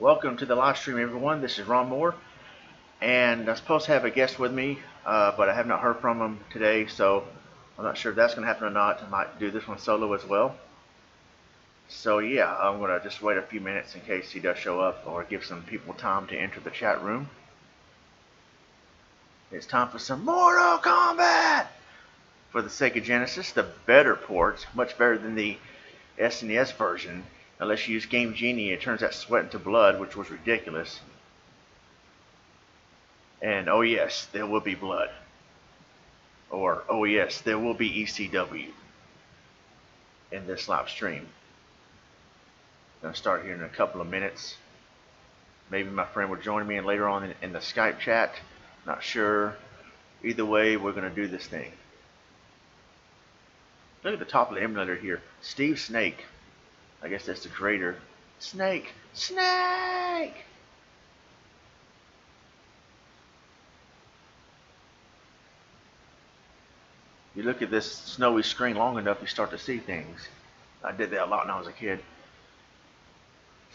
Welcome to the live stream, everyone. This is Ronmower, and I'm supposed to have a guest with me, but I have not heard from him today, so I'm not sure if that's going to happen or not. I might do this one solo as well. So yeah, I'm going to just wait a few minutes in case he does show up, or give some people time to enter the chat room. It's time for some Mortal Kombat! For the Sega Genesis, the better port, much better than the SNES version. Unless you use Game Genie, it turns that sweat into blood, which was ridiculous. And oh yes, there will be blood. Or oh yes, there will be ECW in this live stream. I'm going to start here in a couple of minutes. Maybe my friend will join me later on in the Skype chat. Not sure. Either way, we're going to do this thing. Look at the top of the emulator here. Steve Snake. I guess that's the creator. Snake! Snake! You look at this snowy screen long enough, you start to see things. I did that a lot when I was a kid.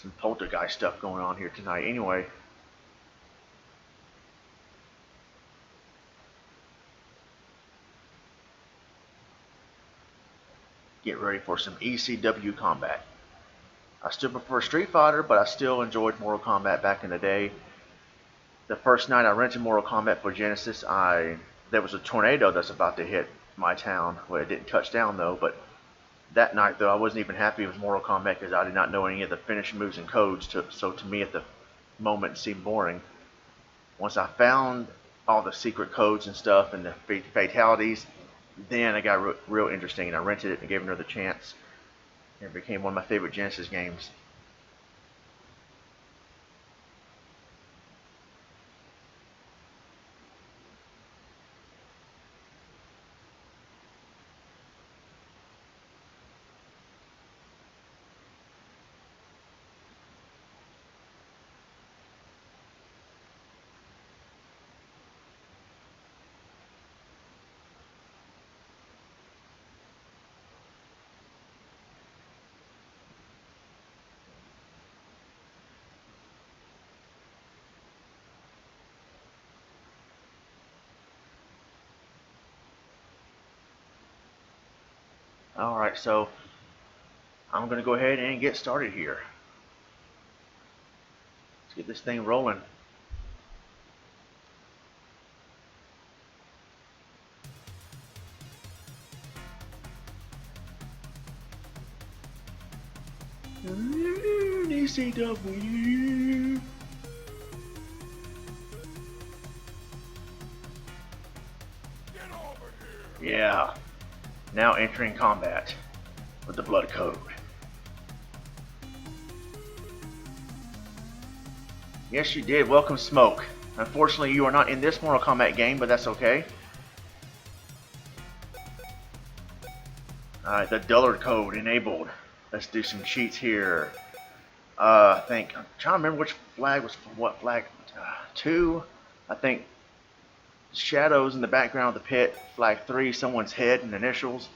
Some poltergeist stuff going on here tonight. Anyway. Get ready for some ECW combat. I still prefer Street Fighter, but I still enjoyed Mortal Kombat back in the day. The first night I rented Mortal Kombat for Genesis, there was a tornado that's about to hit my town. Well, it didn't touch down though, but that night though I wasn't even happy with Mortal Kombat because I did not know any of the finishing moves and codes, so to me at the moment it seemed boring. Once I found all the secret codes and stuff and the fatalities, then it got real interesting, and I rented it and gave it another chance. It became one of my favorite Genesis games. Alright, so I'm going to go ahead and get started here. Let's get this thing rolling. ECW. Yeah. Now entering combat with the blood code. Yes, you did. Welcome, Smoke. Unfortunately, you are not in this Mortal Kombat game, but that's okay. Alright, the Dullard code enabled. Let's do some cheats here. I'm trying to remember which flag was what flag. 2, I think. Shadows in the background of the pit. Flag 3, someone's head and initials.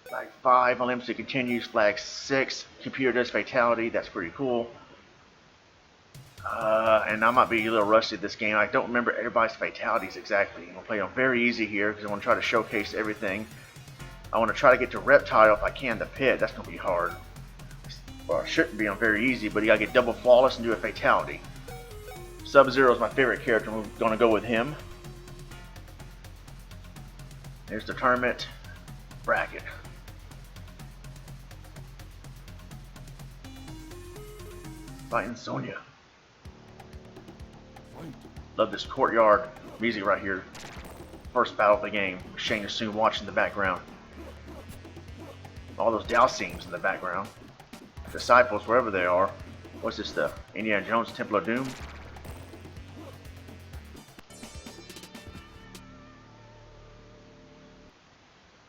Flag 5, unlimited continues. Flag 6, computer does fatality. That's pretty cool. And I might be a little rusty at this game. I don't remember everybody's fatalities exactly. I'm going to play on very easy here because I want to try to showcase everything. I want to try to get to Reptile if I can, the pit. That's going to be hard. Well, it shouldn't be on very easy, but you got to get double flawless and do a fatality. Sub-Zero is my favorite character. We're going to go with him. There's the tournament bracket. Fighting Sonya. Love this courtyard music right here. First battle of the game. Shane Soon watching the background. All those Dowsings in the background. Disciples, wherever they are. What's this stuff? Indiana Jones, Temple of Doom.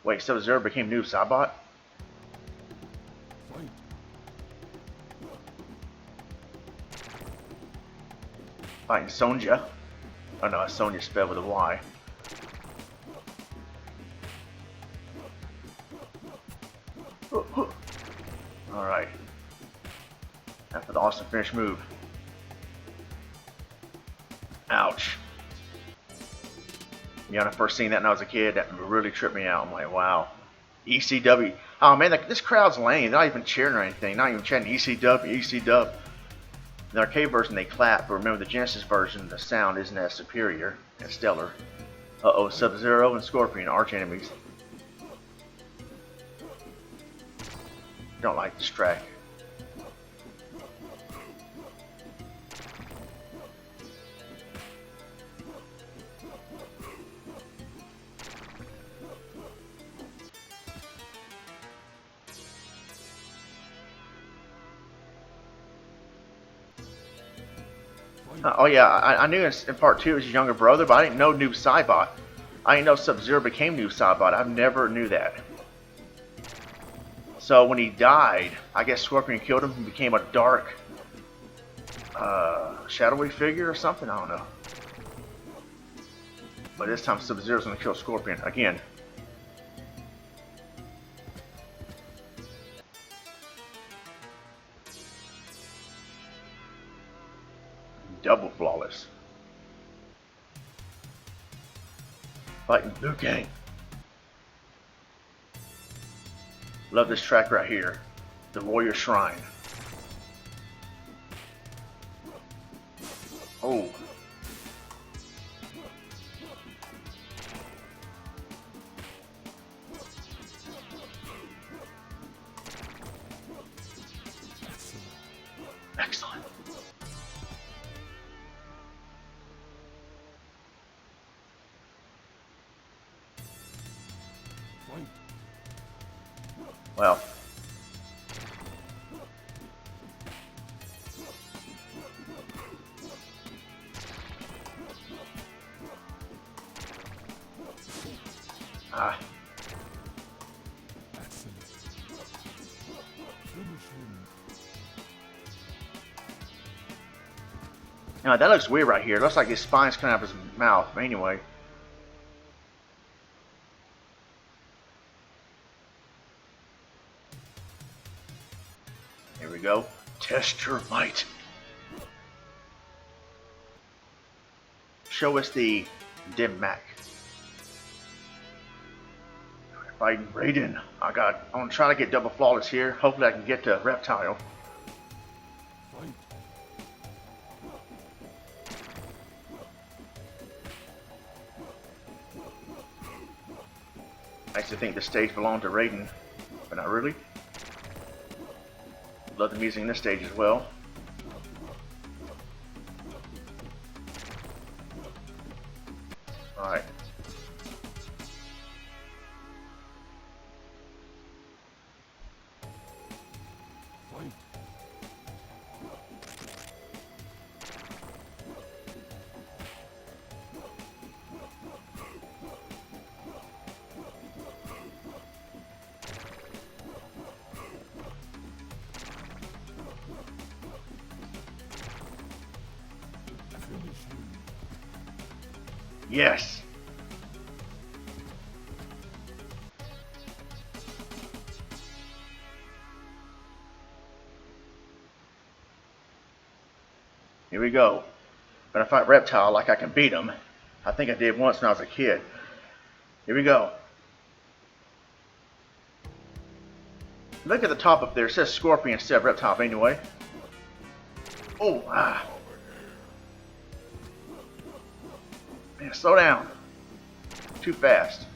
Wait, Sub-Zero became Noob Saibot? Fighting Sonja. Oh no, Sonya spelled with a Y. Alright. After Awesome finish move. Ouch. Yeah, when I first seen that when I was a kid, that really tripped me out. I'm like, wow. ECW. Oh man, this crowd's lame. They're not even cheering or anything. Not even chanting ECW, ECW. In the arcade version, they clap, but remember the Genesis version, the sound isn't as superior and stellar. Uh-oh, Sub-Zero and Scorpion, arch enemies. Don't like this track. Oh yeah, I knew in part 2 it was his younger brother, but I didn't know Noob Saibot. I didn't know Sub-Zero became Noob Saibot. I never knew that. So when he died, I guess Scorpion killed him and became a dark, shadowy figure or something. I don't know. But this time Sub-Zero's gonna kill Scorpion again. Double flawless. Fighting Liu Kang. Love this track right here. The Warrior Shrine. Oh. Excellent. Well. Now that looks weird right here. It looks like his spine's coming out of his mouth. But anyway. Here we go. Test your might. Show us the Dim Mac. Fighting Raiden. I'm gonna try to get double flawless here. Hopefully I can get to Reptile. I used to think the stage belonged to Raiden, but not really. Love the music in this stage as well. Alright. Yes. Here we go. Gonna fight Reptile like I can beat him. I think I did once when I was a kid. Here we go. Look at the top up there. It says Scorpion instead of Reptile anyway. Oh, ah. Man, slow down. Too fast.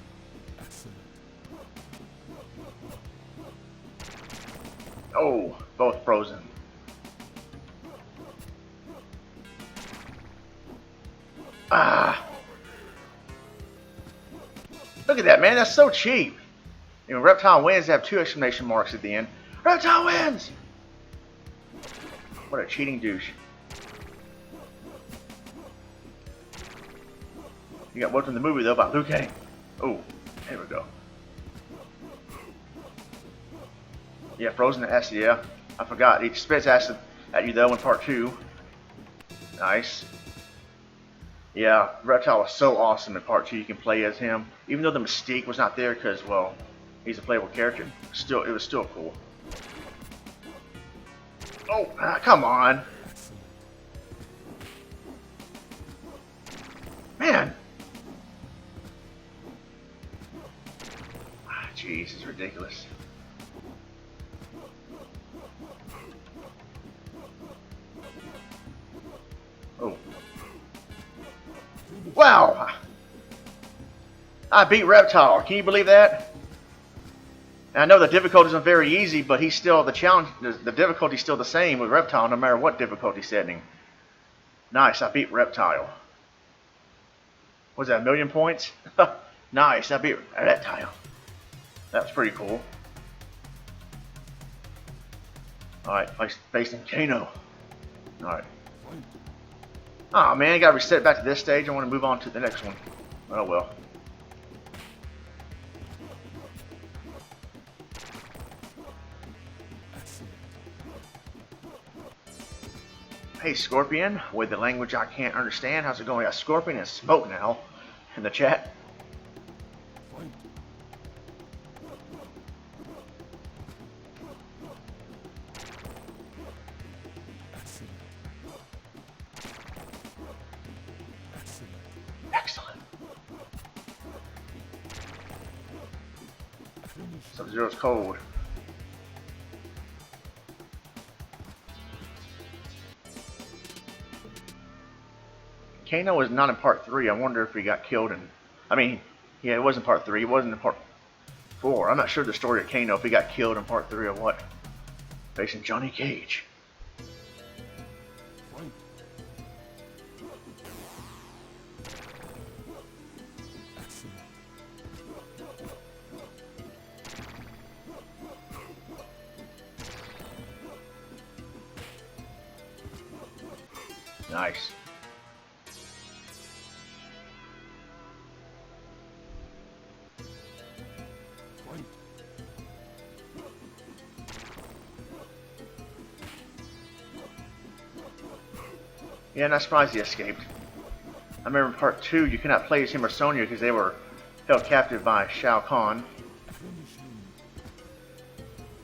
Oh, both frozen. Ah. Look at that, man. That's so cheap. You know, Reptile wins, they have 2 exclamation marks at the end. Reptile wins! What a cheating douche. You got one from the movie though about Liu Kang. Oh, there we go. Yeah, frozen acid, yeah. I forgot. He spits acid at you though in part 2. Nice. Yeah, Reptile was so awesome in part 2. You can play as him. Even though the mystique was not there because, well, he's a playable character. Still, it was still cool. Oh, come on. Man. Jeez, it's ridiculous. Oh. Wow. I beat Reptile. Can you believe that? And I know the difficulty isn't very easy, but he's still the challenge. The difficulty's still the same with Reptile, no matter what difficulty setting. Nice, I beat Reptile. Was that 1,000,000 points? Nice, I beat Reptile. That was pretty cool. Alright, facing Kano. Alright. Oh man, I gotta reset back to this stage. I want to move on to the next one. Oh well. Hey Scorpion, with the language I can't understand, how's it going? Scorpion and Smoke now in the chat. Excellent. Sub-Zero's cold. Kano was not in part 3. I wonder if he got killed in... I mean, yeah, it wasn't part 3. It wasn't in part 4. I'm not sure the story of Kano, if he got killed in part 3 or what. Facing Johnny Cage. Nice. Yeah, not surprised he escaped. I remember in part 2 you could not play as him or Sonya because they were held captive by Shao Kahn.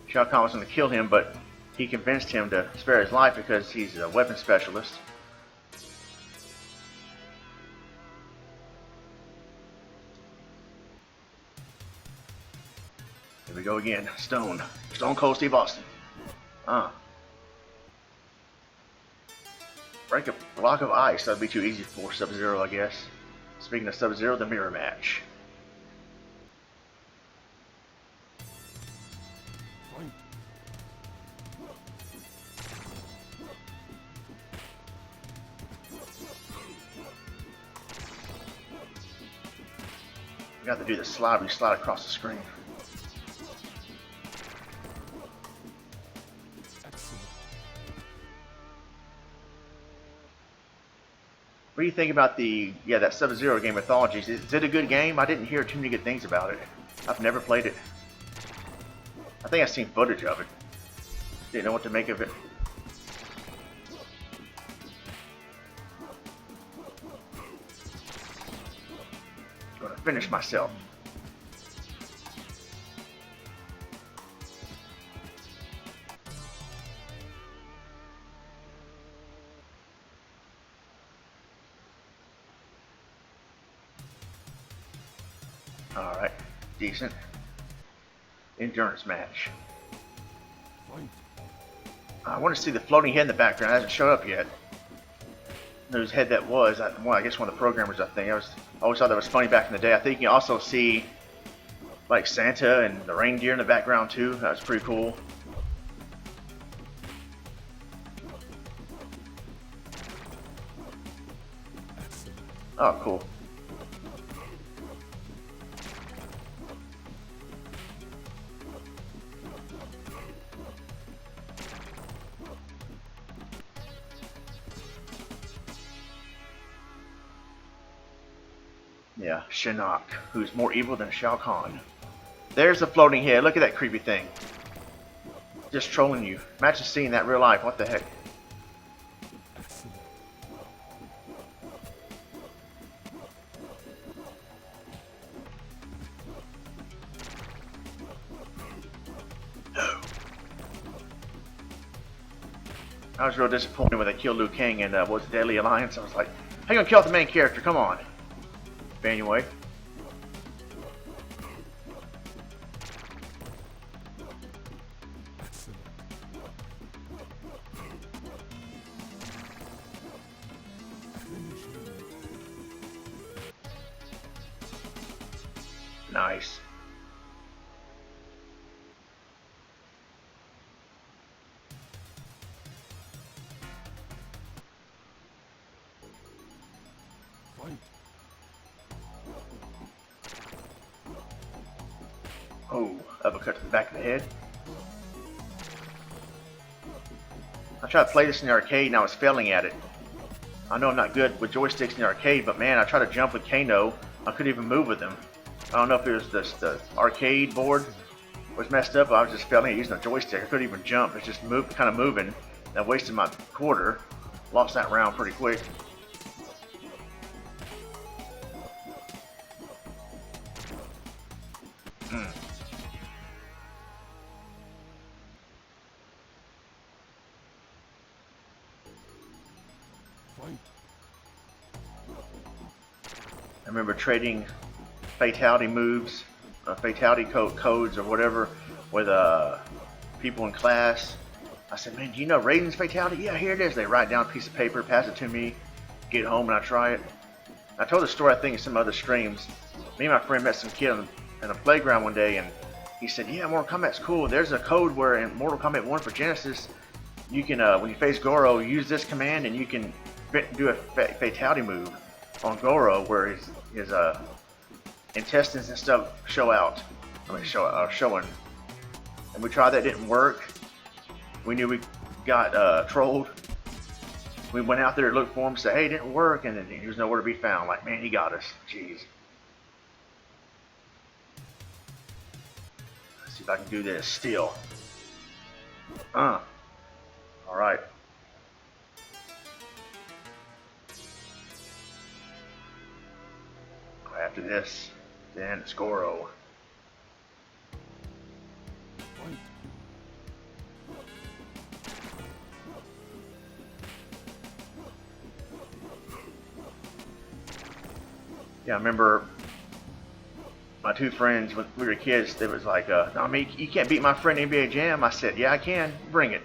Shao Kahn was going to kill him, but he convinced him to spare his life because he's a weapon specialist. Here we go again. Stone Cold Steve Austin. Break a block of ice. That'd be too easy for Sub-Zero, I guess. Speaking of Sub-Zero, the mirror match. We got to do the slide where you slide across the screen. What do you think about that Sub-Zero game, Mythologies? Is it a good game? I didn't hear too many good things about it. I've never played it. I think I've seen footage of it. Didn't know what to make of it. Gonna finish myself. Alright, decent. Endurance match. I want to see the floating head in the background. It hasn't showed up yet. Whose head that was? Well, I guess one of the programmers, I think. I always thought that was funny back in the day. I think you can also see like Santa and the reindeer in the background too. That was pretty cool. Oh, cool. Yeah, Shinnok, who's more evil than Shao Kahn. There's the floating head. Look at that creepy thing. Just trolling you. Imagine seeing that in real life. What the heck? I was real disappointed when they killed Liu Kang and was it Deadly Alliance. I was like, how you gonna kill off the main character? Come on. But anyway. Nice. Oh, uppercut to the back of the head. I tried to play this in the arcade and I was failing at it. I know I'm not good with joysticks in the arcade, but man, I tried to jump with Kano. I couldn't even move with him. I don't know if it was the arcade board was messed up, but I was just failing at using a joystick. I couldn't even jump. It's just kind of moving. I wasted my quarter. Lost that round pretty quick. I remember trading fatality moves, fatality codes or whatever with people in class. I said, man, do you know Raiden's fatality? Yeah, here it is. They write down a piece of paper, pass it to me, get home and I try it. I told the story, I think, in some other streams. Me and my friend met some kid in a playground one day and he said, yeah, Mortal Kombat's cool. There's a code where in Mortal Kombat 1 for Genesis, you can, when you face Goro, use this command and you can do a fatality move on Goro where his intestines and stuff show out. Showing. And we tried that, didn't work. We knew we got trolled. We went out there to look for him, said, hey, it didn't work, and then he was nowhere to be found. Like, man, he got us. Jeez. Let's see if I can do this still. Alright. After this, then it's Goro. Yeah, I remember my two friends when we were kids. They was like, "No, I mean, you can't beat my friend in NBA Jam." I said, "Yeah, I can. Bring it."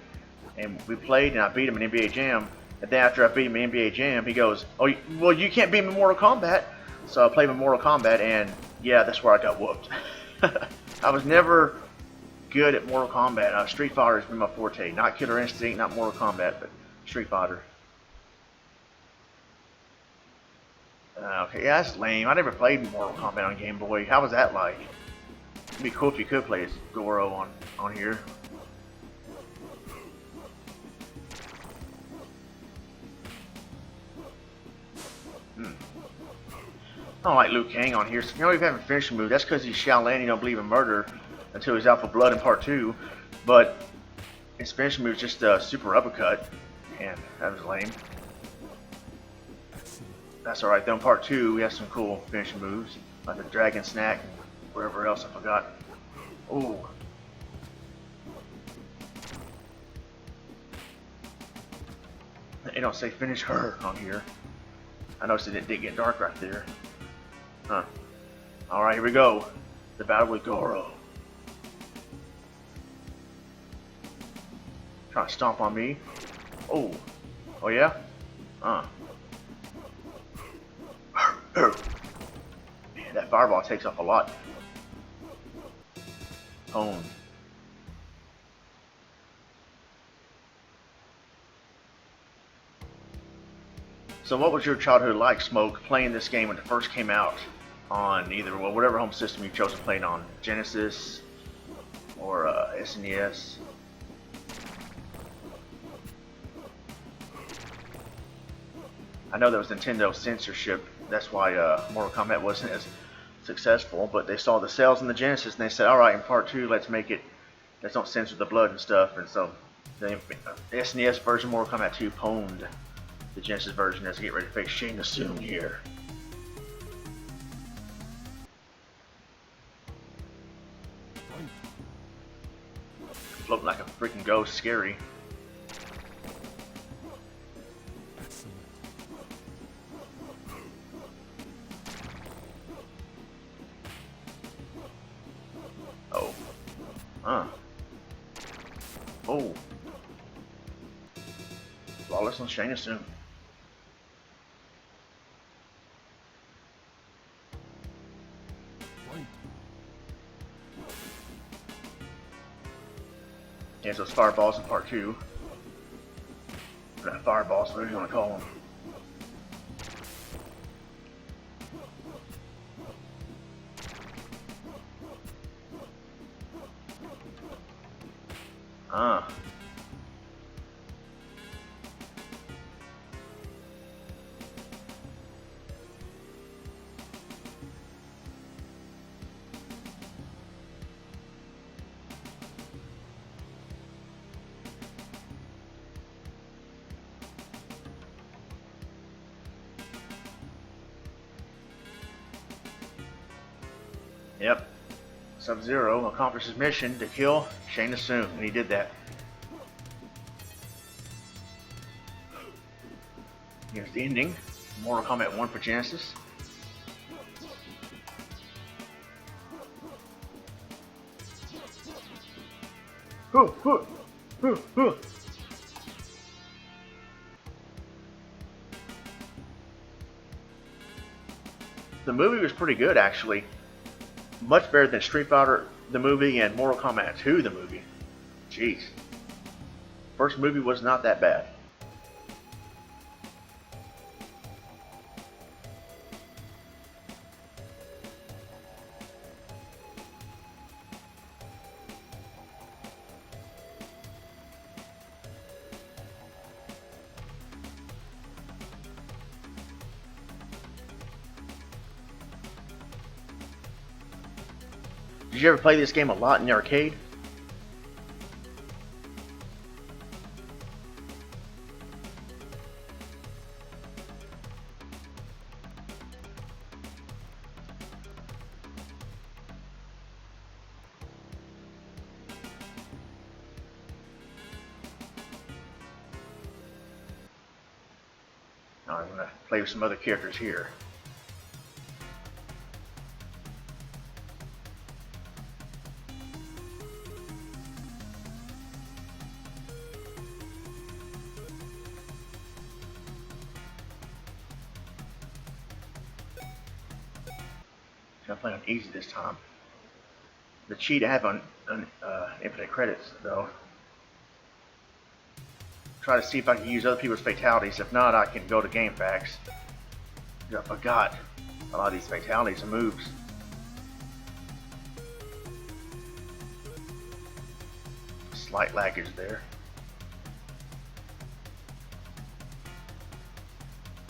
And we played, and I beat him in NBA Jam. And then after I beat him in NBA Jam, he goes, "Oh, well, you can't beat me in Mortal Kombat." So I played with Mortal Kombat, and yeah, that's where I got whooped. I was never good at Mortal Kombat. Street Fighter has been my forte. Not Killer Instinct, not Mortal Kombat, but Street Fighter. Okay, yeah, that's lame. I never played Mortal Kombat on Game Boy. How was that like? It'd be cool if you could play as Goro on here. I don't like Liu Kang on here. So, you know, even having a finishing move. That's because he's Shaolin. You don't believe in murder until he's out for blood in part 2. But his finishing move is just a super uppercut, and that was lame. That's alright though. In part 2, we have some cool finishing moves, like the Dragon Snack, and wherever else I forgot. Ooh. They don't say finish her on here. I noticed it did get dark right there. Huh. Alright, here we go. The battle with Goro. Trying to stomp on me. Oh. Oh yeah? Man, that fireball takes off a lot. Hone. So what was your childhood like, Smoke, playing this game when it first came out on either, well, whatever home system you chose to play it on, Genesis or SNES? I know there was Nintendo censorship, that's why Mortal Kombat wasn't as successful, but they saw the sales in the Genesis and they said, alright, in part 2, let's don't censor the blood and stuff, and so the SNES version of Mortal Kombat 2 pwned the Genesis version as they get ready to face Shane the Soon here. Floating like a freaking ghost, scary. Oh. Flawless on Shayna soon. There's those fireballs in part 2. Fireballs, whatever you want to call them. Yep. Sub-Zero accomplished his mission to kill Shayna Soon, and he did that. Here's the ending. Mortal Kombat 1 for Genesis. The movie was pretty good, actually. Much better than Street Fighter the movie and Mortal Kombat 2 the movie. Jeez. First movie was not that bad. Did you ever play this game a lot in the arcade? Now I'm going to play with some other characters here. I'm playing on easy this time. The cheat I have on infinite credits, though. Try to see if I can use other people's fatalities. If not, I can go to game facts. I forgot a lot of these fatalities and moves. Slight laggage there.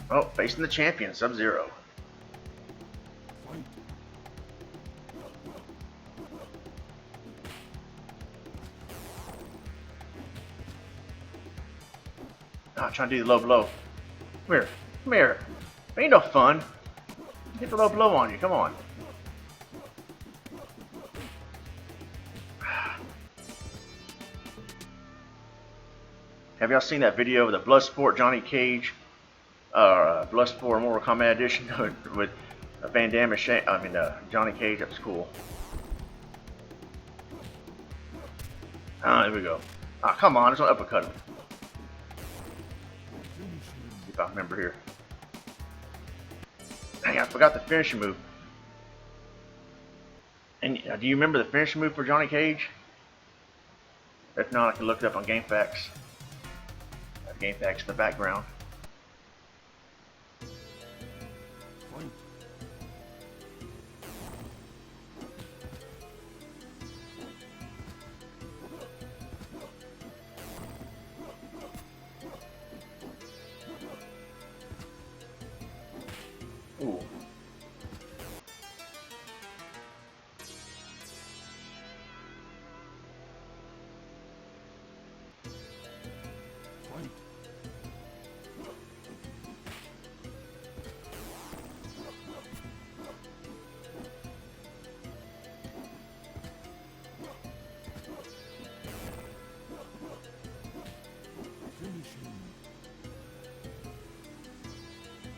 Oh, facing the champion, Sub-Zero. Trying to do the low blow. Come here. Come here. Ain't no fun. Get the low blow on you. Come on. Have y'all seen that video of the Bloodsport Johnny Cage, Bloodsport Mortal Kombat edition with Van Damme and Johnny Cage? That was cool. There we go. Come on. I just want to uppercut him. If I remember here. Dang, I forgot the finishing move. And do you remember the finishing move for Johnny Cage? If not, I can look it up on GameFAQs. GameFAQs in the background. Ooh.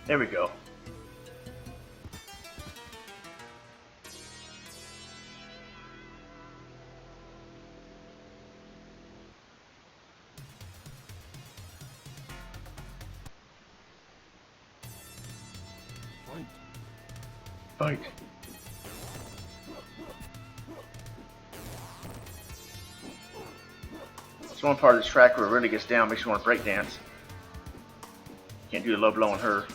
There we go. Fight. It's one part of this track where it really gets down, makes you want to break dance. Can't do the low blow on her.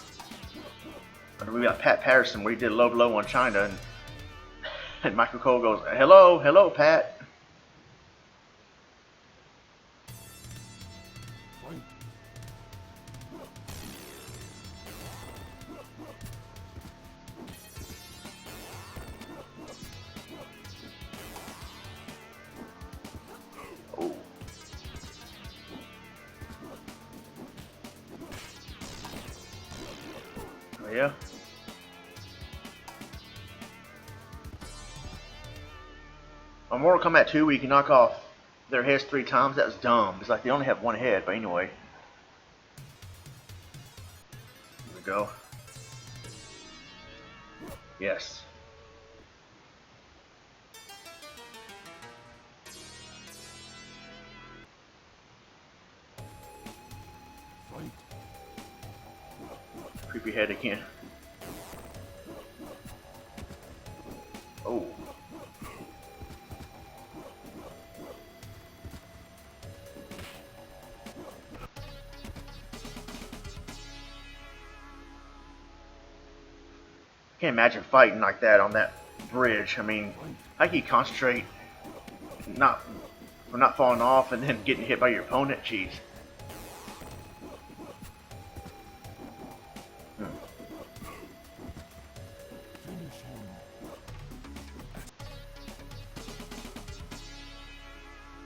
But we got Pat Patterson where he did a low blow on China, and Michael Cole goes, "Hello, hello, Pat." Oh. Oh yeah. On Mortal Kombat 2, where you can knock off their heads 3 times, that was dumb. It's like they only have one head, but anyway. Here we go. Yes. Creepy head again. Oh. Can't imagine fighting like that on that bridge. I mean, how can you concentrate not falling off and then getting hit by your opponent? Jeez.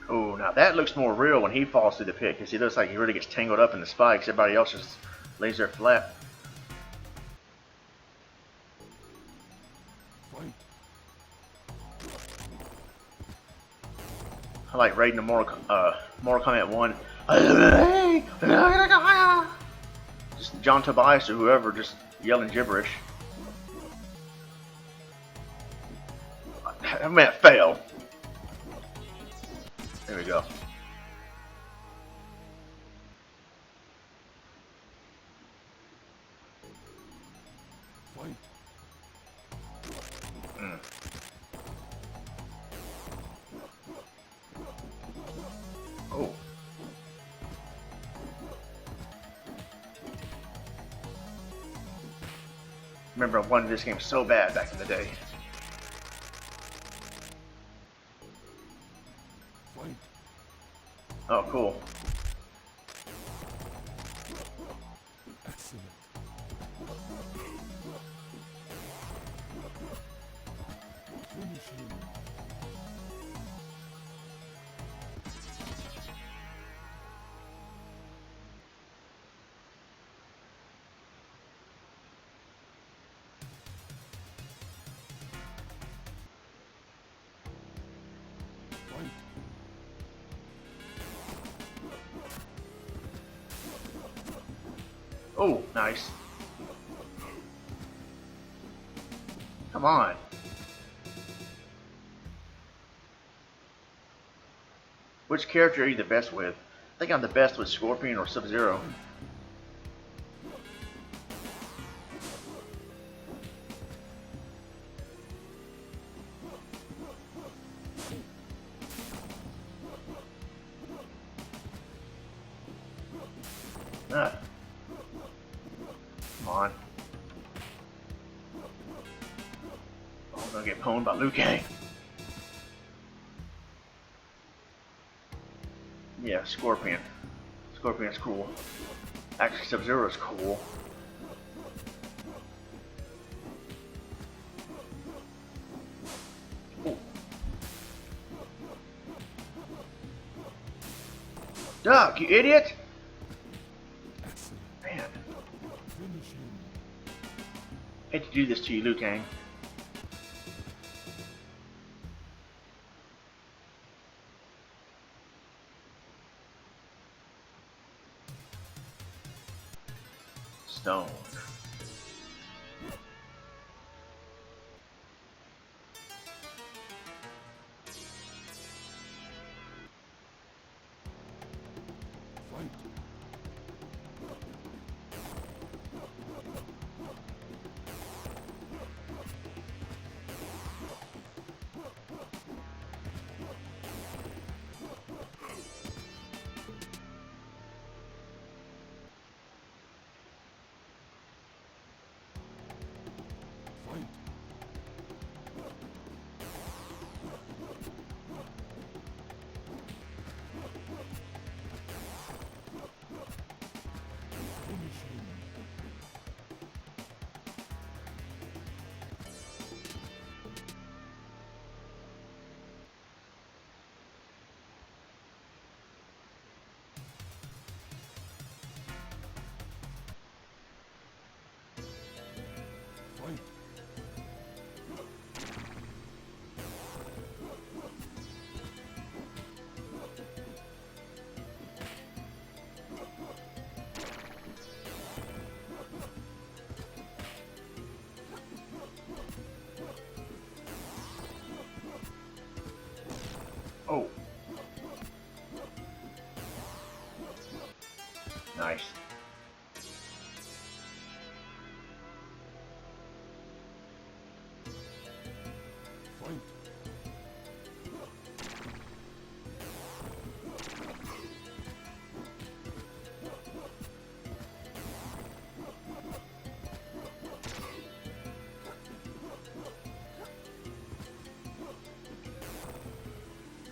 Oh, now that looks more real when he falls through the pit, because he looks like he really gets tangled up in the spikes. Everybody else just lays there flat. I like raiding the Mortal Kombat 1. Just John Tobias or whoever just yelling gibberish. That man failed. There we go. Oh. Remember, I wanted this game so bad back in the day. Oh, cool. Excellent. Finish him. Fight. Oh, nice. Come on. Which character are you the best with? I think I'm the best with Scorpion or Sub-Zero. Ah. Come on. Oh, I'm gonna get pwned by Liu Kang. Yeah, Scorpion. Scorpion's cool. Actually, Sub-Zero's cool. Ooh. Duck, you idiot! Man. I hate to do this to you, Liu Kang. Stone. Fight.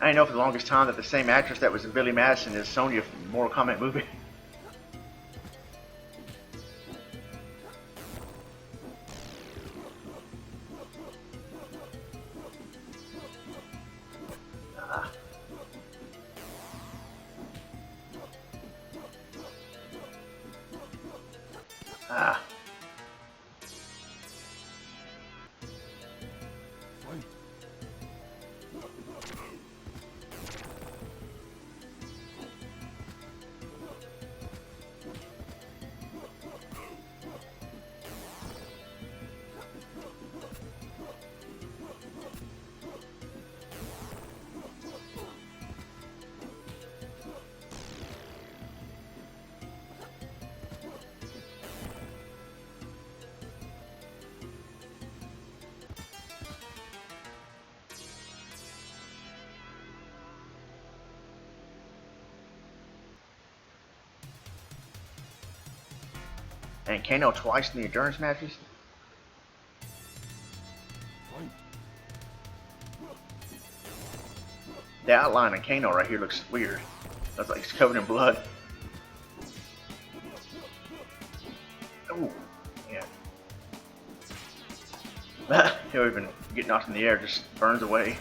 I didn't know for the longest time that the same actress that was in Billy Madison is Sonya from the Mortal Kombat movie. Ah. Fight. And Kano twice in the endurance matches. Fight. The outline of Kano right here looks weird. Looks like he's covered in blood. Ooh, yeah. He'll even get knocked in the air, just burns away.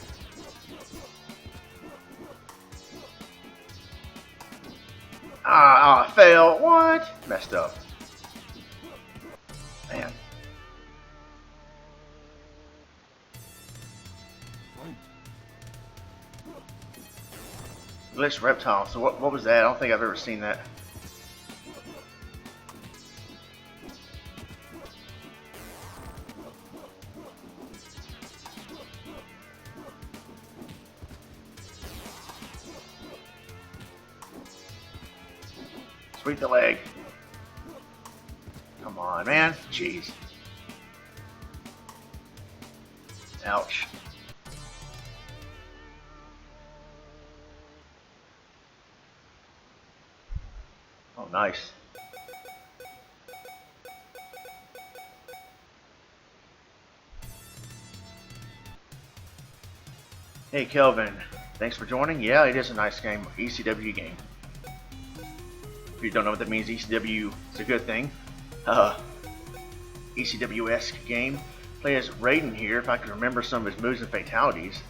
Ah, I fail. What? Messed up. Man. Fight. Glitch reptile. So what was that? I don't think I've ever seen that. Sweep the leg. Come on, man. Jeez. Ouch. Oh, nice. Hey, Kelvin. Thanks for joining. Yeah, it is a nice game. ECW game. If you don't know what that means, ECW is a good thing. ECW-esque game. Play as Raiden here, if I can remember some of his moves and fatalities.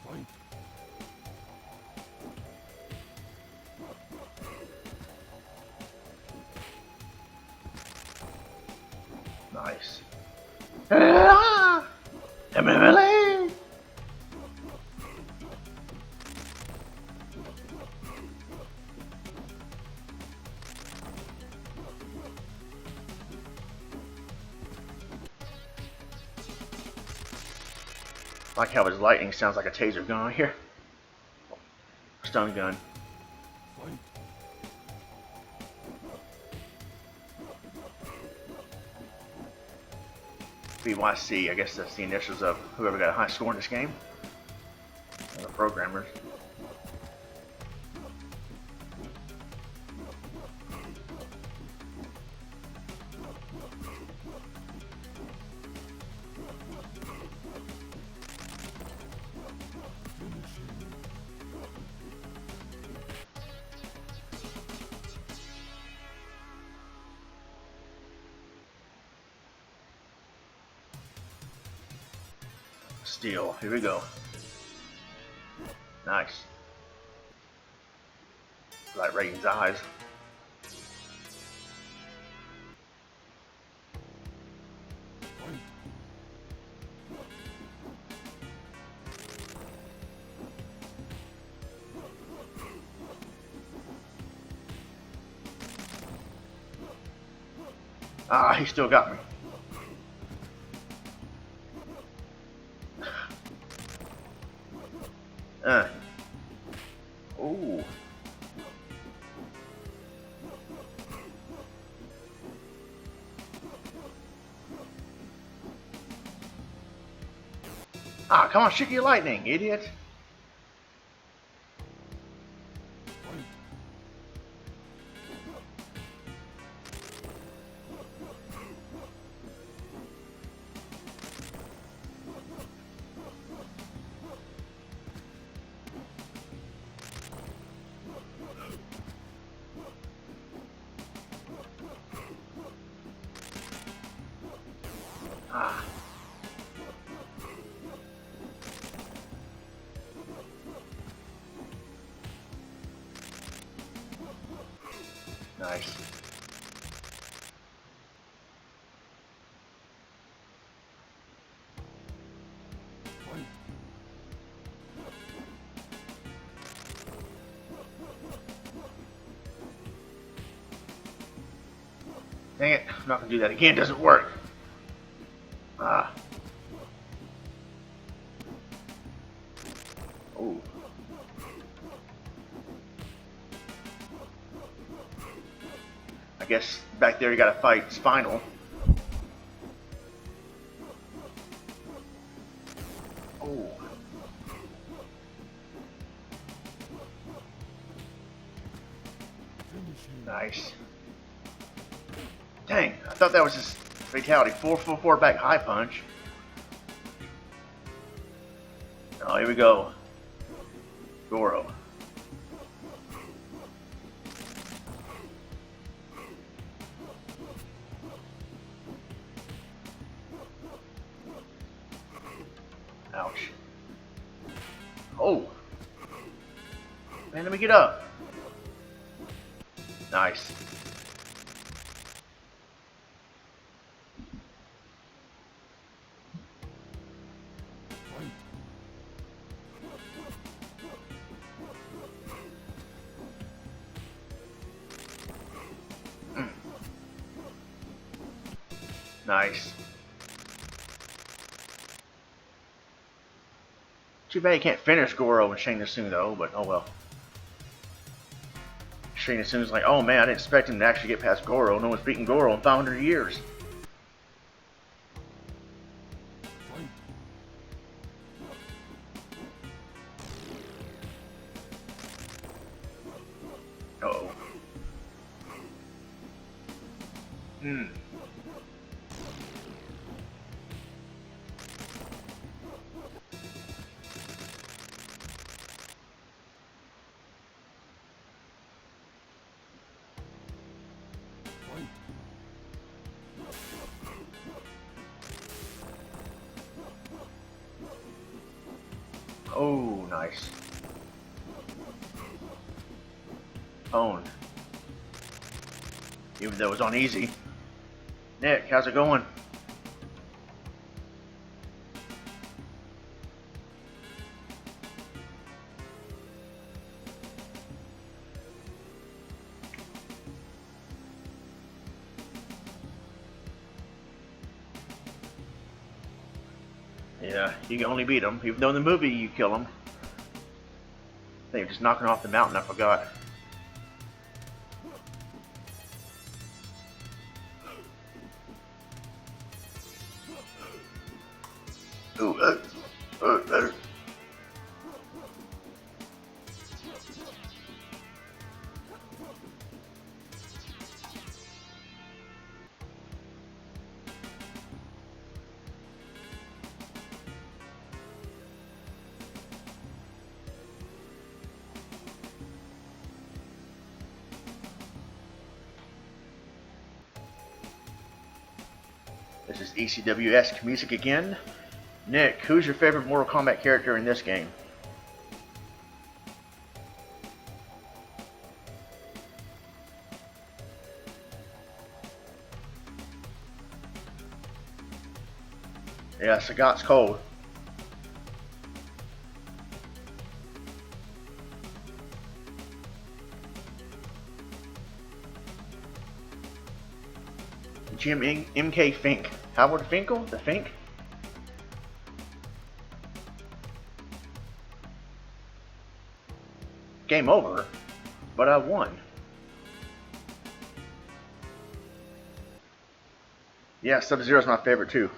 Fight. Nice. MMA. Like how his lightning sounds like a taser gun here. Stun gun. Fight. BYC, I guess that's the initials of whoever got a high score in this game. The programmers. Finish him. Steel. Here we go. Nice. Like Raiden's eyes. Fight. Ah, he still got me. Ooh. Ah, come on, shoot your lightning, idiot. Fight. Nice. Fight. Dang it, I'm not gonna do that again, it doesn't work. Ah. Oh. I guess back there you gotta fight Spinal. Oh. Finish him. Nice. Dang, I thought that was his fatality. 444 back high punch. Oh, here we go. Goro. Ouch. Oh. Man, let me get up. Nice. Fight. Nice. Too bad you can't finish Goro and Shane Tsung though, but oh well. Shane Tsung's like, oh man, I didn't expect him to actually get past Goro. No one's beaten Goro in 500 years. Fight. Uh-oh. Fight. Oh, nice. Owned. Even though it was on easy. Nick, how's it going? Yeah, you can only beat him. Even though in the movie you kill him. They were just knocking off the mountain, I forgot. Ooh, uh. This is ECWS music again. Nick, who's your favorite Mortal Kombat character in this game? Yeah, Sagat's cold. Jim MK Fink. Howard Finkel? The Fink? Game over, but I won. Yeah, Sub-Zero's my favorite too.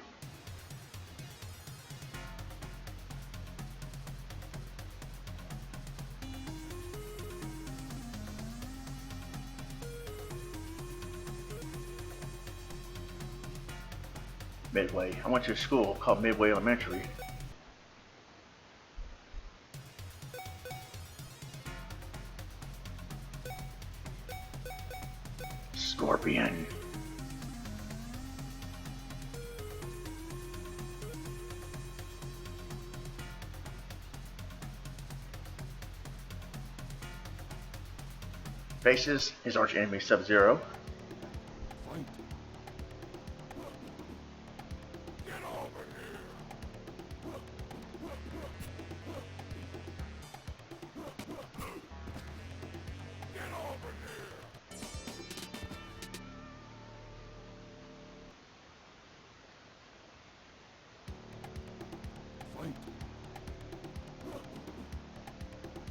Midway. I went to a school called Midway Elementary. Scorpion. faces his arch enemy Sub-Zero. Fight. Get over here. Get over here. Fight.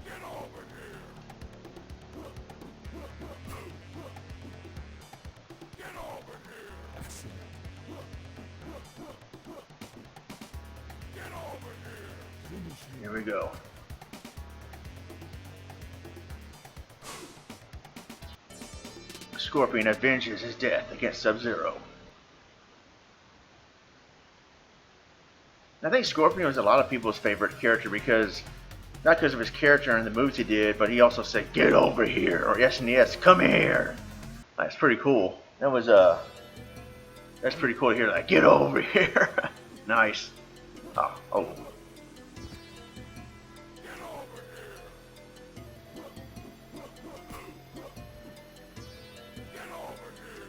Get over here. Get over here. Excellent. Get over here. Finish him. Here we go. Scorpion avenges his death against Sub-Zero. I think Scorpion was a lot of people's favorite character because, not because of his character and the moves he did, but he also said, "Get over here," or SNES, "Come here." That's pretty cool. That was that's pretty cool to hear. Like, "Get over here." Nice. Oh. Get over here. Get over here.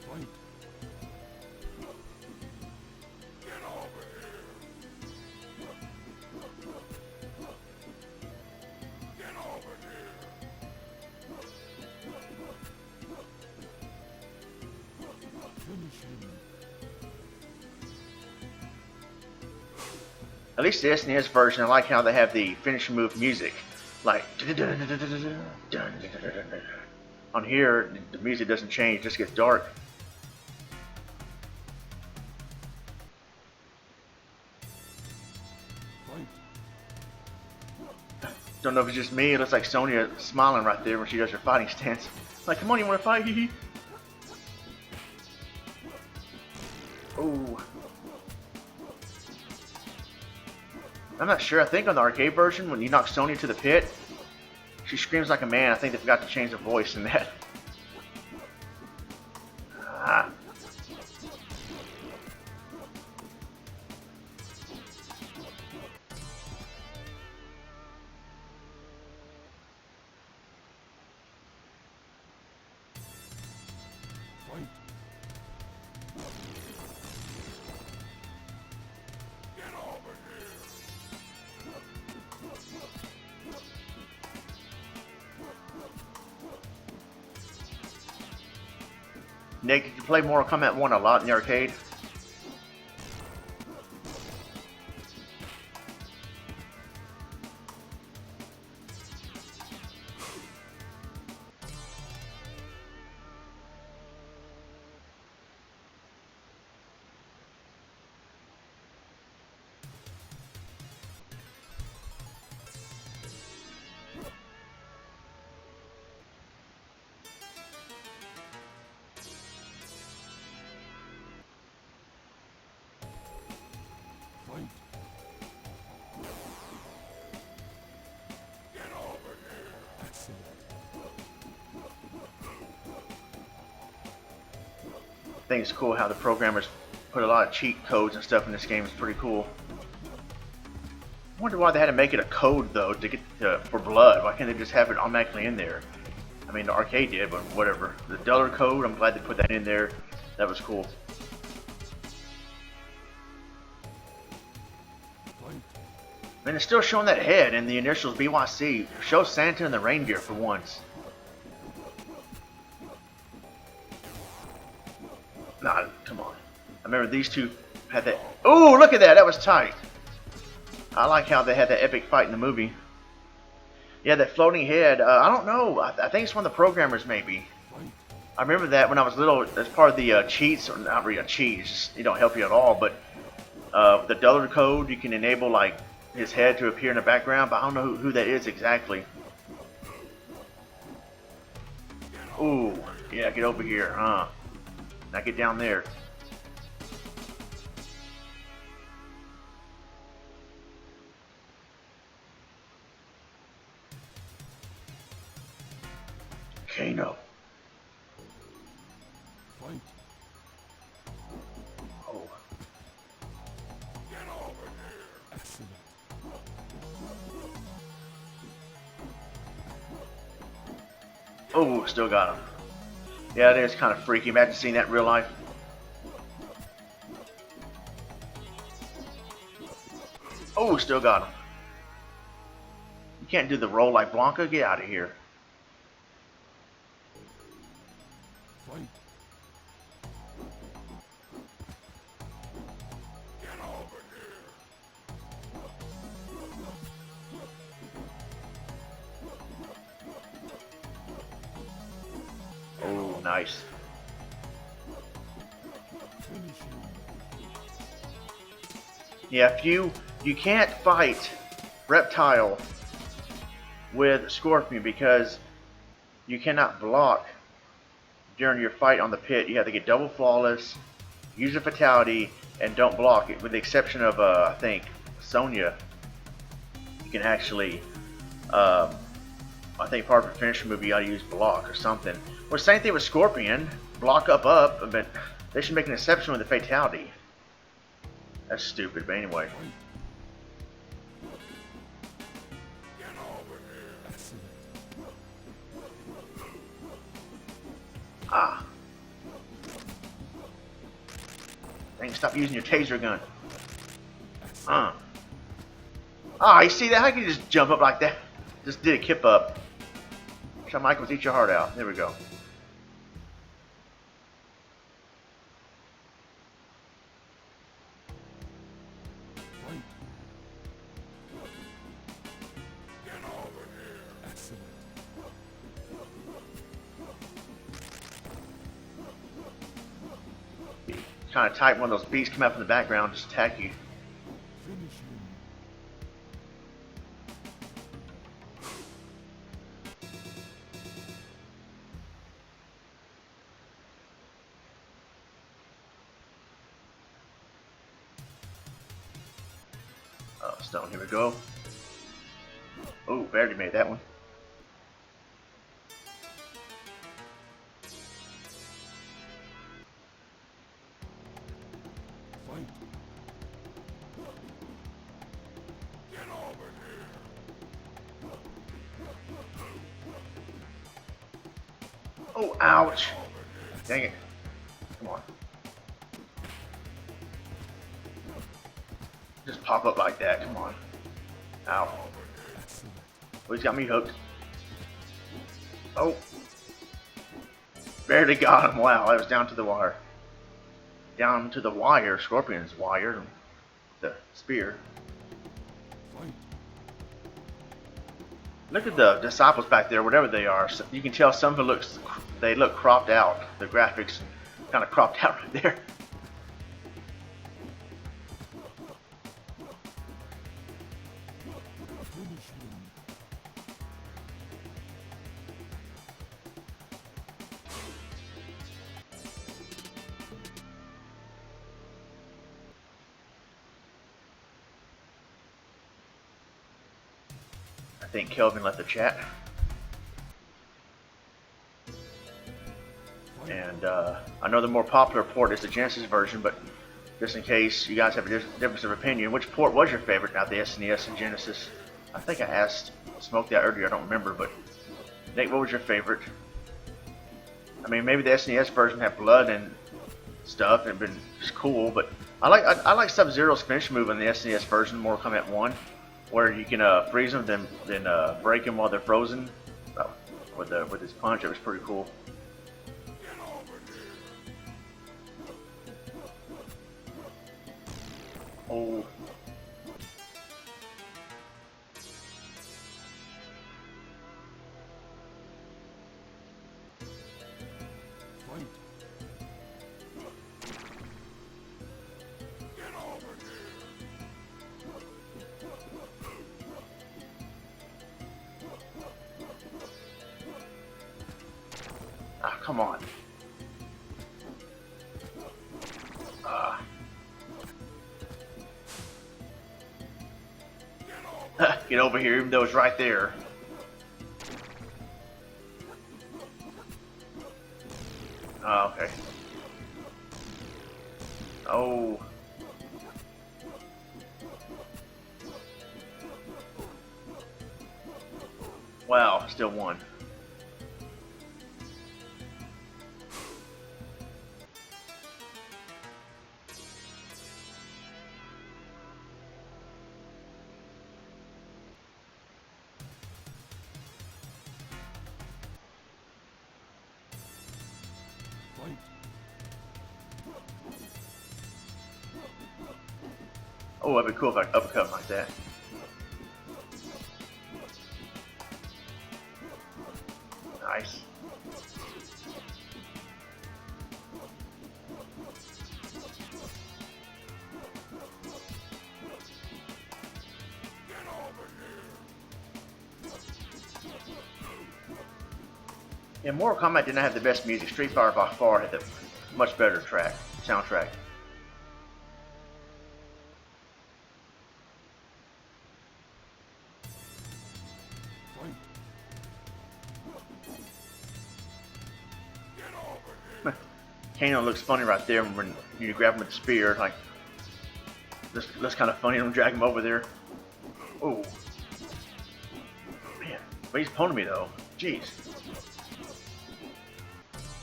Fight. Get over here. Get over here. Finish him. At least the SNES version, I like how they have the finishing move music. Like, on here, the music doesn't change, it just gets dark. Fight. Don't know if it's just me, it looks like Sonya smiling right there when she does her fighting stance. Like, come on, you want to fight? Ooh. I'm not sure. I think on the arcade version, when you knock Sonya to the pit, she screams like a man. I think they forgot to change the voice in that. Ah. Fight. Get over here. Nick, did you play Mortal Kombat 1 a lot in the arcade? Fight. Get over here. Excellent. I think it's cool how the programmers put a lot of cheat codes and stuff in this game. It's pretty cool. I wonder why they had to make it a code though to get for blood. Why can't they just have it automatically in there? I mean, the arcade did, but whatever. The dollar code, I'm glad they put that in there. That was cool. Fight. And it's still showing that head in the initials BYC. Show Santa and the reindeer for once. Nah, come on. I remember these two had that. Oh, look at that. That was tight. I like how they had that epic fight in the movie. Yeah, that floating head. I don't know. I think it's one of the programmers, maybe. Fight. I remember that when I was little. That's part of the cheats, or not really a cheat. It's just, it don't help you at all. But the dollar code, you can enable like his head to appear in the background. But I don't know who that is exactly. Ooh, yeah, get over here, huh? Now get down there. Kano. Fight. Oh, still got him. Yeah, it is kind of freaky. Imagine seeing that in real life. Oh, still got him. You can't do the roll like Blanca. Get out of here. Fight. Get over here. Oh, nice. Finish him. Yeah, if you can't fight Reptile with Scorpion because you cannot block during your fight on the pit. You have to get double flawless, use a fatality, and don't block it. With the exception of I think Sonya, you can actually I think part of the finisher move you gotta use block or something. Well, same thing with Scorpion, block up, but they should make an exception with the fatality. That's stupid, but anyway. Get over here. Excellent. Ah. Dang, stop using your taser gun. Ah, you see that? How can you just jump up like that? Just did a kip up. Shawn Michaels, eat your heart out. There we go. Fight. Get over here. Excellent. Kind of tight. One of those beasts come out from the background, just attack you. Finish him. Oh, stone. Here we go. Oh, barely made that one. Fight. Get over here. Oh, ouch. Dang it. Come on. Just pop up like that. Come on. Ow. Excellent. Oh, he's got me hooked. Oh. Barely got him. Wow, that was down to the wire. Down to the wire. Scorpion's wire. The spear. Fight. Look at the disciples back there, whatever they are. So you can tell some of it they look cropped out. The graphics kind of cropped out right there. Finish him. I think Kelvin left the chat. Fight. And I know the more popular port is the Genesis version, but just in case you guys have a difference of opinion, which port was your favorite out of the SNES and Genesis? I think I asked Smoke that earlier, I don't remember, but Nate, what was your favorite? I mean, maybe the SNES version had blood and stuff and been just cool, but I like Sub-Zero's finish move in the SNES version, Mortal Kombat 1, where you can freeze them, then break them while they're frozen. With his punch, it was pretty cool. Get over here. Oh. Fight. Get over here. Ah, come on. Ah. Get over here, even though it's right there. Oh, okay. Oh. Wow, still won. Oh, that'd be cool if I uppercut him like that. Nice. Yeah, Mortal Kombat did not have the best music. Street Fighter by far had the much better soundtrack. Kano looks funny right there when you grab him with the spear. Like, that's kind of funny. Don't drag him over there. Oh, man, but he's pwned me though. Jeez.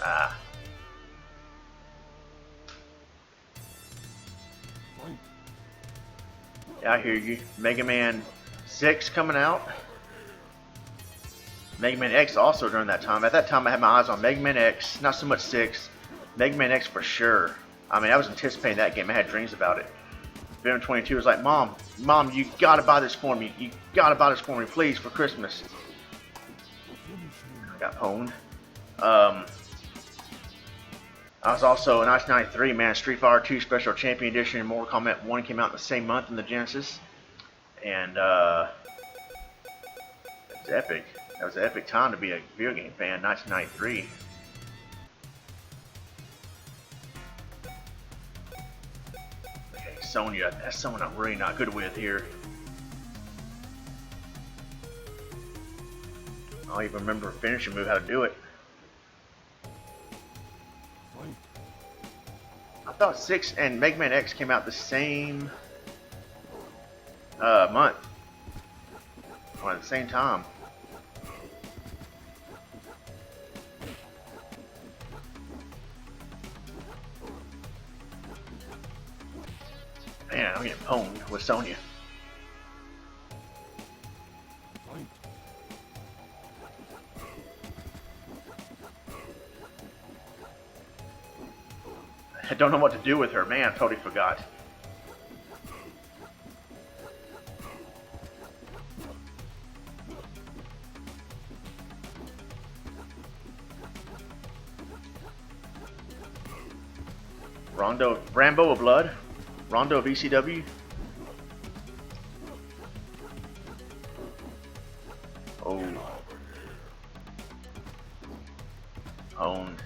Ah. Yeah, I hear you. Mega Man 6 coming out. Mega Man X also during that time. At that time, I had my eyes on Mega Man X, not so much 6. Mega Man X for sure. I mean, I was anticipating that game. I had dreams about it. Venom 22 was like, Mom, you gotta buy this for me. You gotta buy this for me, please, for Christmas. I got pwned. I was also in 1993, man. Street Fighter 2 Special Champion Edition and Mortal Kombat 1 came out in the same month in the Genesis, and it was epic. That was an epic time to be a video game fan. 1993. Okay, Sonya. That's someone I'm really not good with here. I don't even remember a finishing move, how to do it. I thought 6 and Mega Man X came out the same month, or at the same time. Man, I'm getting pwned with Sonya. I don't know what to do with her. Man, I totally forgot. Rambo of Blood? Rondo of ECW? Oh. Owned.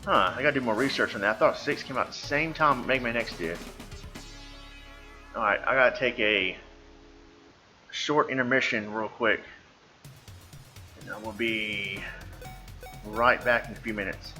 Huh, I gotta do more research on that. I thought 6 came out at the same time Mega Man X did. Alright, I gotta take a short intermission real quick. And I will be right back in a few minutes.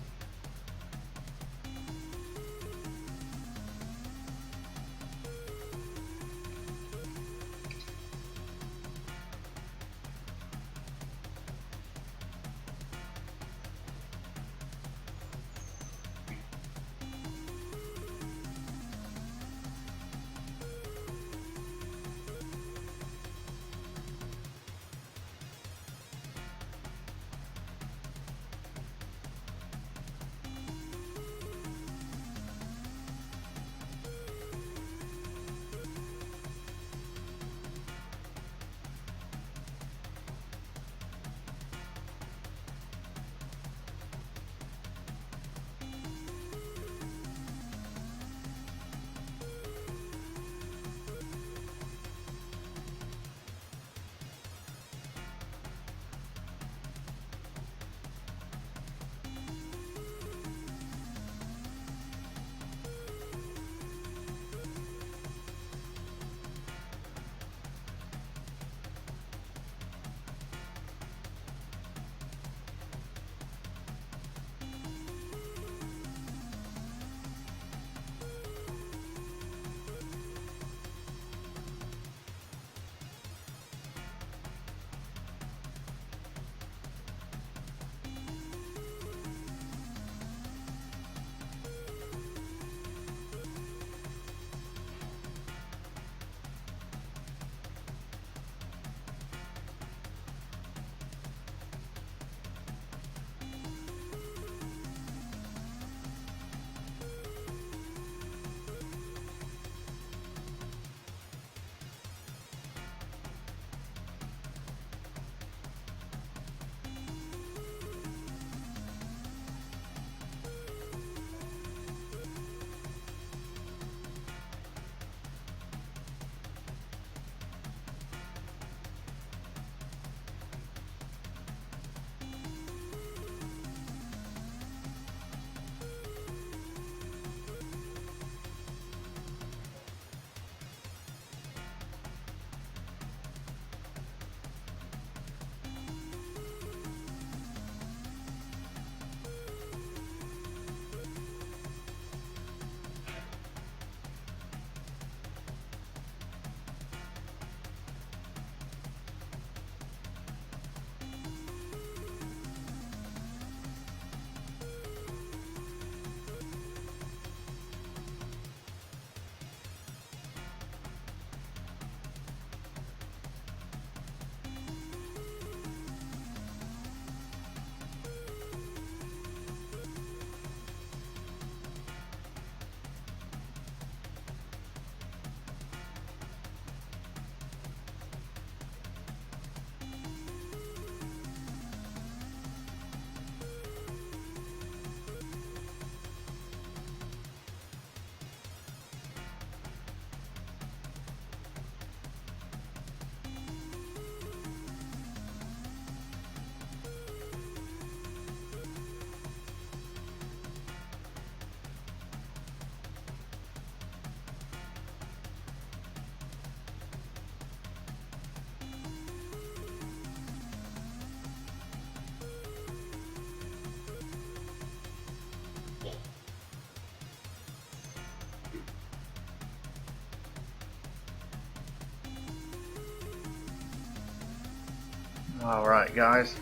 Alright, guys.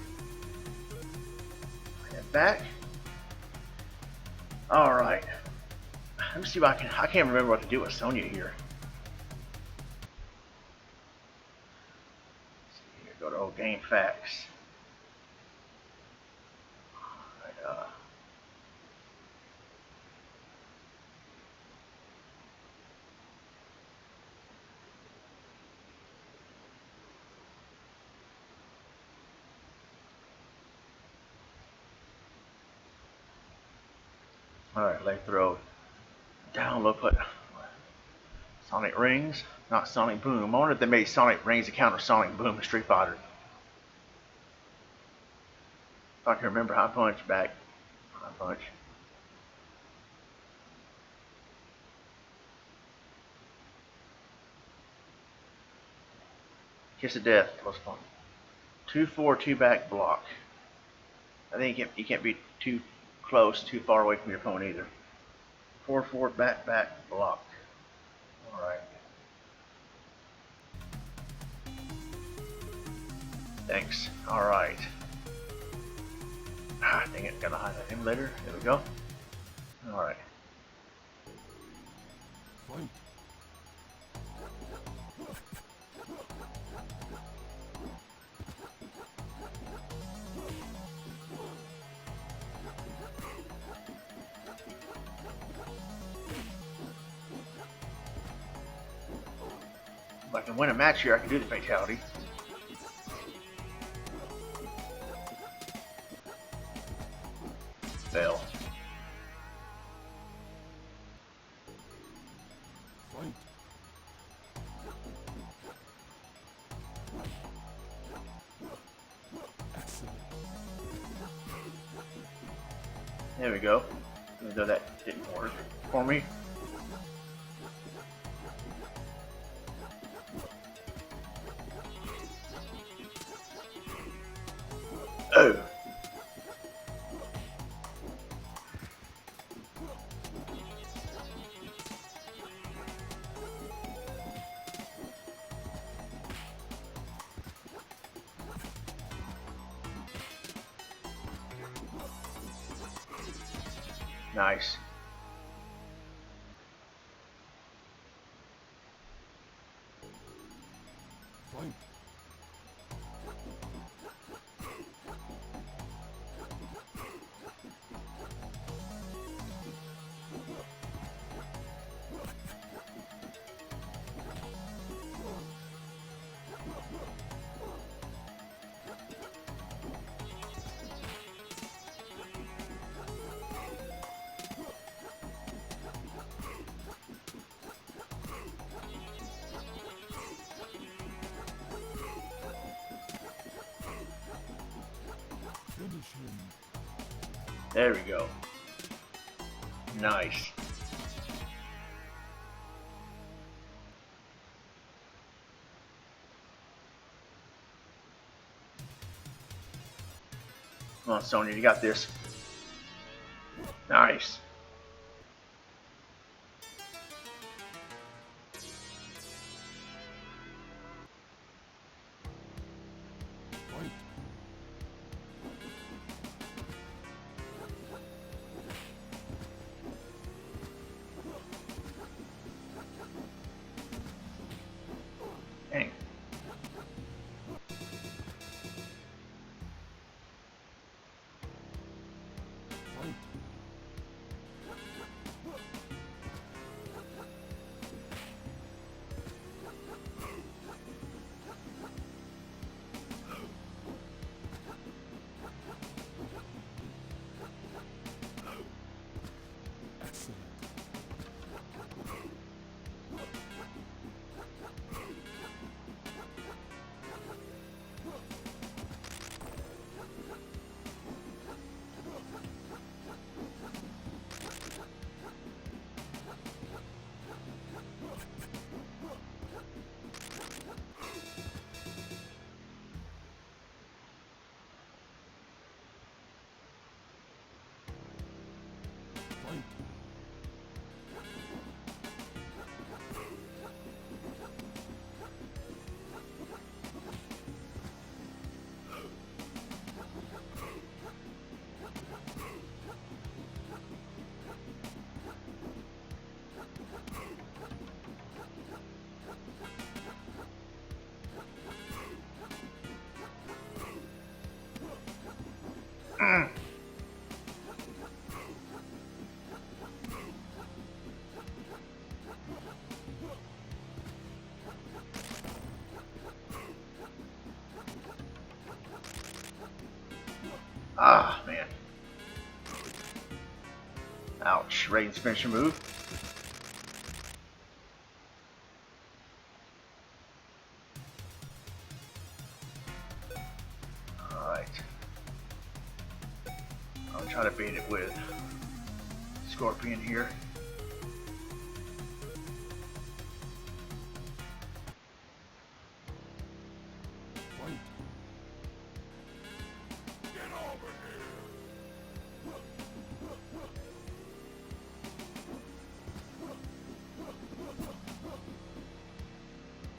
Head back. Alright. Let me see if I can't remember what to do with Sonya here. Let's see here, go to old game facts. Alright, let's throw download, put Sonic Rings, not Sonic Boom. I wonder if they made Sonic Rings to counter Sonic Boom in Street Fighter. If I can remember High Punch back. High Punch. Kiss of Death, plus one. 2-4, 2 back block. I think you can't be too close, too far away from your opponent either. 4-4 back block. Alright. Thanks. Alright. Ah, dang it, gotta highlight him later. There we go. Alright. Fight. If I can win a match here, I can do the fatality. Fail. Fight. Excellent. There we go. Even though that didn't work for me. Oh. Nice. Fight. Finish him. There we go. Nice. Come on, Sonya, you got this. Nice. Fight. Dang. Ah, man. Ouch. Raiden's finisher move. Alright. I'll try to beat it with Scorpion here. Fight. Get over here.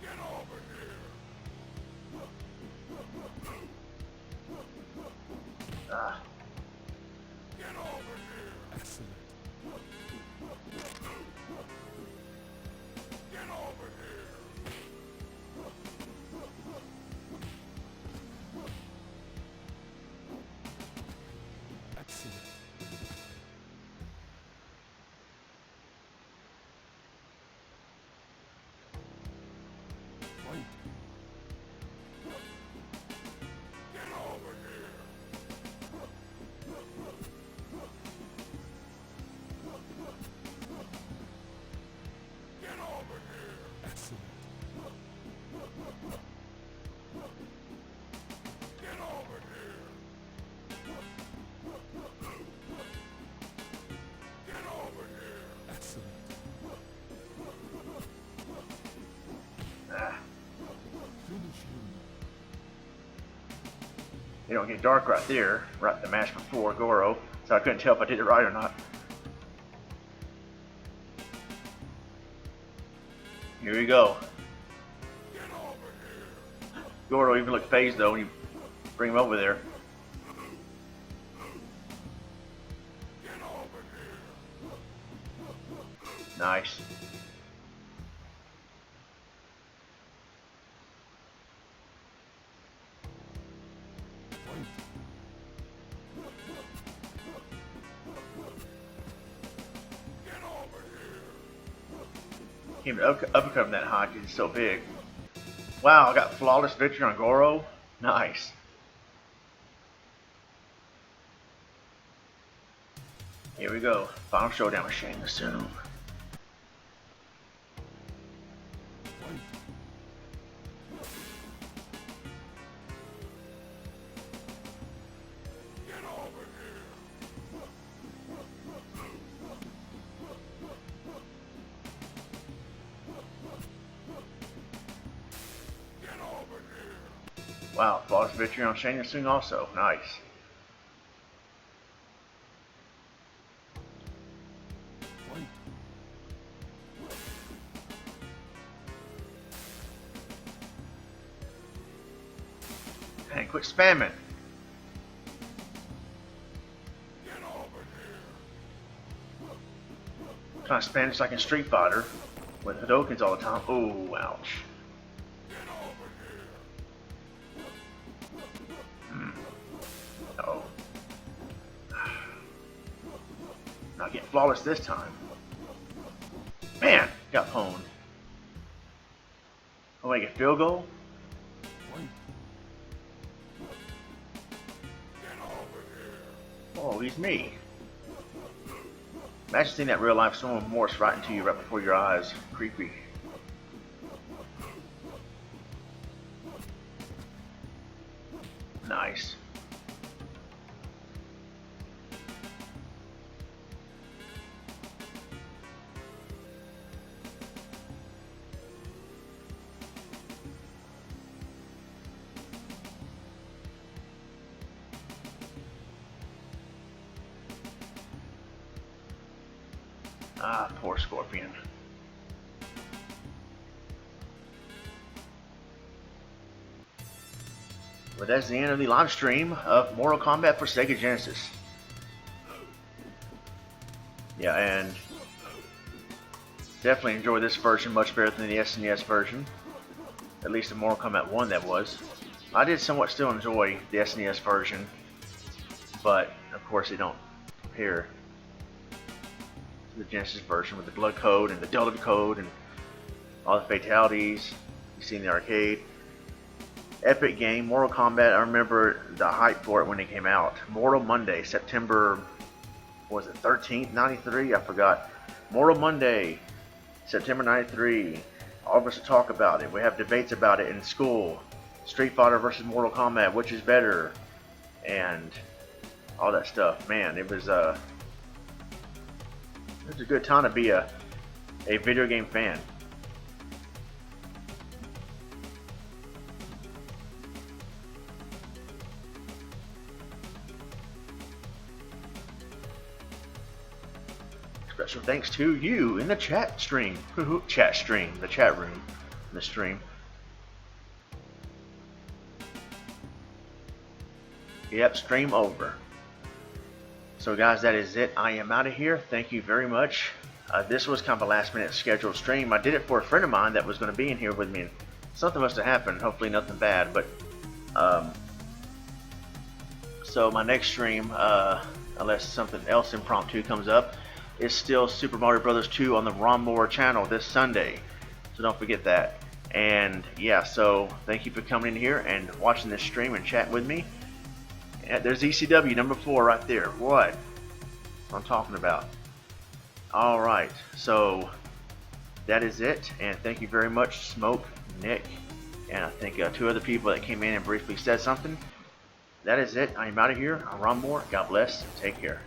Get over here. Ah. Get over here. Excellent. Get over here. Excellent. Fight. Get over here. Get over here. Excellent. Get over here. Get over here. Excellent. Ah. Finish him. You don't get dark right there, right in the match before Goro, so I couldn't tell if I did it right or not. Here we go. Get over here. Goro even looked phased though when you bring him over there. Get over here. Nice. Fight. Get over here. Can't even uppercut him that high because he's so big. Wow, I got flawless victory on Goro. Nice. Here we go. Final showdown with Shane soon. Fight. Get over here. Get over here. Wow, flawless victory on Shane soon also. Nice. Fight. Hey, quit spamming. Get over here. Trying to spam just like in Street Fighter with Hadokens all the time. Ooh, ouch. Get over here. Oh. Not getting flawless this time. Man, got pwned. Oh, make a field goal? Fight. Get over here. Oh, he's me. Imagine seeing that real life someone morphs right into you right before your eyes. Creepy. Nice. Ah, poor Scorpion. But that's the end of the live stream of Mortal Kombat for Sega Genesis. Yeah, and definitely enjoyed this version much better than the SNES version. At least the Mortal Kombat 1 that was. I did somewhat still enjoy the SNES version. but of course they don't compare to the Genesis version with the blood code and the delta code and all the fatalities you see in the arcade. Epic game, Mortal Kombat. I remember the hype for it when it came out. Mortal Monday, September, was it 13th, 93? I forgot. Mortal Monday, September 93. All of us to talk about it. We have debates about it in school. Street Fighter versus Mortal Kombat, which is better? And all that stuff. Man, it was a good time to be a video game fan. Special thanks to you in the chat stream. The chat room, the stream. Yep, stream over. So guys, that is it. I am out of here. Thank you very much. This was kind of a last minute scheduled stream. I did it for a friend of mine that was going to be in here with me. Something must have happened. Hopefully nothing bad. But so my next stream, unless something else impromptu comes up, is still Super Mario Bros. 2 on the Ronmower channel this Sunday. So don't forget that. And yeah, so thank you for coming in here and watching this stream and chatting with me. And there's ECW number 4 right there. What? That's what I'm talking about. Alright, so that is it. And thank you very much, Smoke, Nick, and I think 2 other people that came in and briefly said something. That is it. I'm out of here. I'm Ronmower. God bless. Take care.